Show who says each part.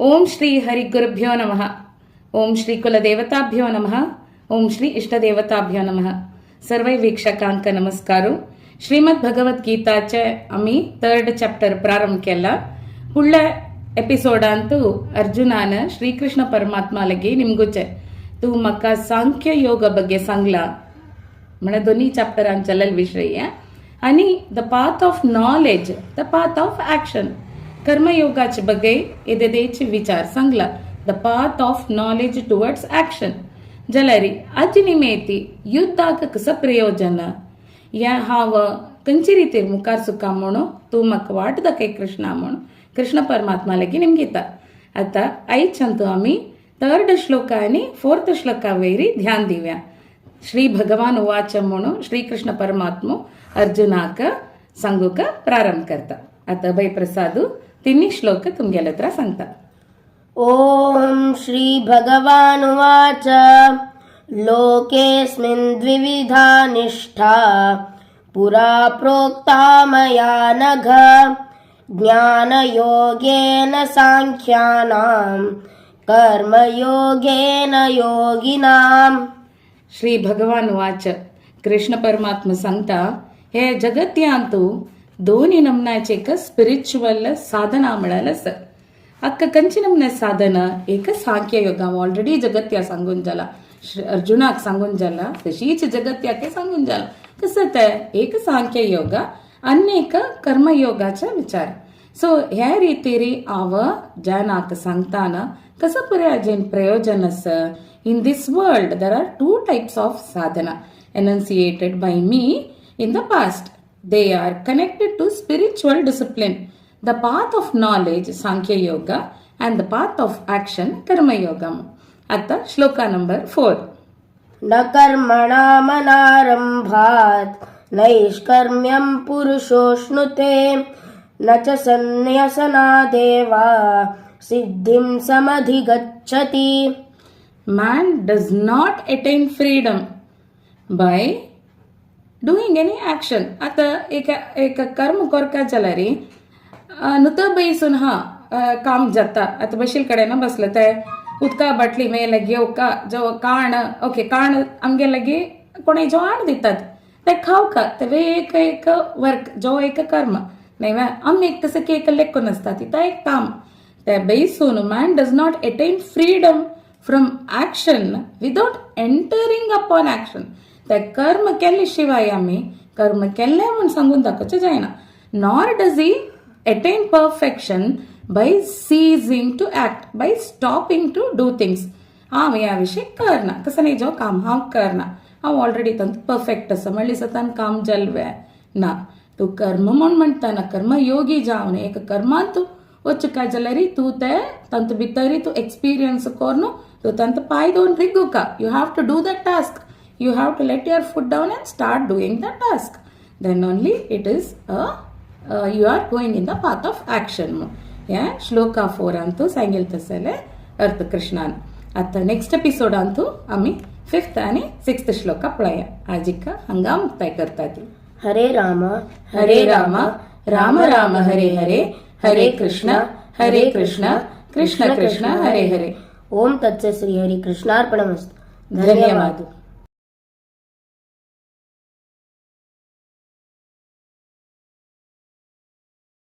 Speaker 1: ओम श्री हरि गुरुभ्यो नमः. ओम श्री कुलदेवताभ्यो नमः. ओम श्री इष्टदेवताभ्यो नमः. सर्व वीक्षकांक नमस्कारू. श्रीमद भगवद्गीताचे आम्ही 3rd चॅप्टर प्रारंभ केला. पुढल्या एपिसोडांतू अर्जुनान श्रीकृष्ण परमात्मालगी निमगुचे तू मका सांख्य योग बग्गे सांगला म्हणजे दोन्ही चॅप्टरांच्या विषयी आणि the path of knowledge the path of action कर्मयोगाचे बग्गे इदेदेचे विचार सांगला. The path of knowledge towards action जलरी आज निमेती युद्धाक कसं प्रयोजन या हाव कंची रीती मुखार सुका म्हणून तू मक वाट दाखय कृष्णा म्हणून कृष्ण परमात्मा लगी निमगीता. आता आयचंतू आम्ही 3rd श्लोक आणि 4th श्लोका वैरी ध्यान दिव्या. श्री भगवान उवाच म्हणून श्रीकृष्ण परमात्मा अर्जुनाक सांगूक प्रारंभ करता. आता भय प्रसादू तिन्ही श्लोक तुमगेल्या हत्र सांगता.
Speaker 2: ओम श्री भगवान उवाच लोकेस्मिन् द्विविधा निष्ठा पुरा प्रोक्ता मया नघ ज्ञानयोगेन सांख्यानां कर्मयोगेन योगिनां.
Speaker 1: श्री भगवान वाच कृष्ण परमात्मा सांगता हे जगत्यांतू दोन्ही नमनाचे एक स्पिरिच्युअल साधना मिळालंस. अक्क कंची नमने साधन एक सांख्य योग ऑलरेडी जगत्या सांगून जाला अर्जुनाक सांगून जाला तशीच जगत्याके सांगून जाला. कसं ते एक सांख्य योग अन्य एक कर्मयोगाचा विचार. सो ह्या रीतीरी आव जनाक सांगताना कसं प्रयोजन अस. In this world, there are 2 types of sadhana enunciated by me in the past. They are connected to spiritual discipline. The path of knowledge, Sankhya Yoga, and the path of action, Karma Yoga. Atta shloka number 4.
Speaker 2: न कर्मणामनारम्भात् नैष्कर्म्यं पुरुषोऽश्नुते न च सन्न्यसनादेवा सिद्धिं समधिगच्छति.
Speaker 1: Man does not attain freedom by doing any action. आता एक कर्म करका चला रे नुत बैसून काम जाता. आता बशील कडे ना बसलं ते उदका बाटली मे लगे का जो काण ओके काण आमगे लगे कोणी जो आण दितात ते खाऊ का ते एक वर्क जो एक कर्म नाही आम्ही एक तसं की एक लेखून असतात तिथं एक काम ते बैसून man does not attain freedom from action without entering upon action. ते कर्म केल्याशिवाय आम्ही कर्म केले म्हणून सांगून दाखवचे जायना. Nor does he attain perfection by ceasing to act by stopping to do things. हांव ह्या विषयी करना कसं नाही जो काम हांव करना हांव ऑलरेडी तंत परफेक्ट असं म्हणली सतान काम जलवे ना. तू कर्म म्हणून म्हणताना कर्मयोगी जावन एक कर्मांत तू वच काय जाल्यार तू ते तंत भितरी तू एक्सपिरियन्स करनु तू तंत पाय दोन रिगू का. You have to do the task. You have to let your foot down and start doing the task. Then only it is you are going in the path of action. Yeah, shloka 4 अंतु सांगेल तसले अर्थ कृष्णान. आता next episode अंतु आम्ही 5th आणि 6th shloka पळया. आजिका हंगाम मुक्ताय करतात.
Speaker 2: हरे राम
Speaker 1: राम राम हरे हरे हरे कृष्ण कृष्ण कृष्ण हरे हरे.
Speaker 2: ओम तत्सत् श्री हरि कृष्णार्पणमस्तु.
Speaker 1: धन्यवाद.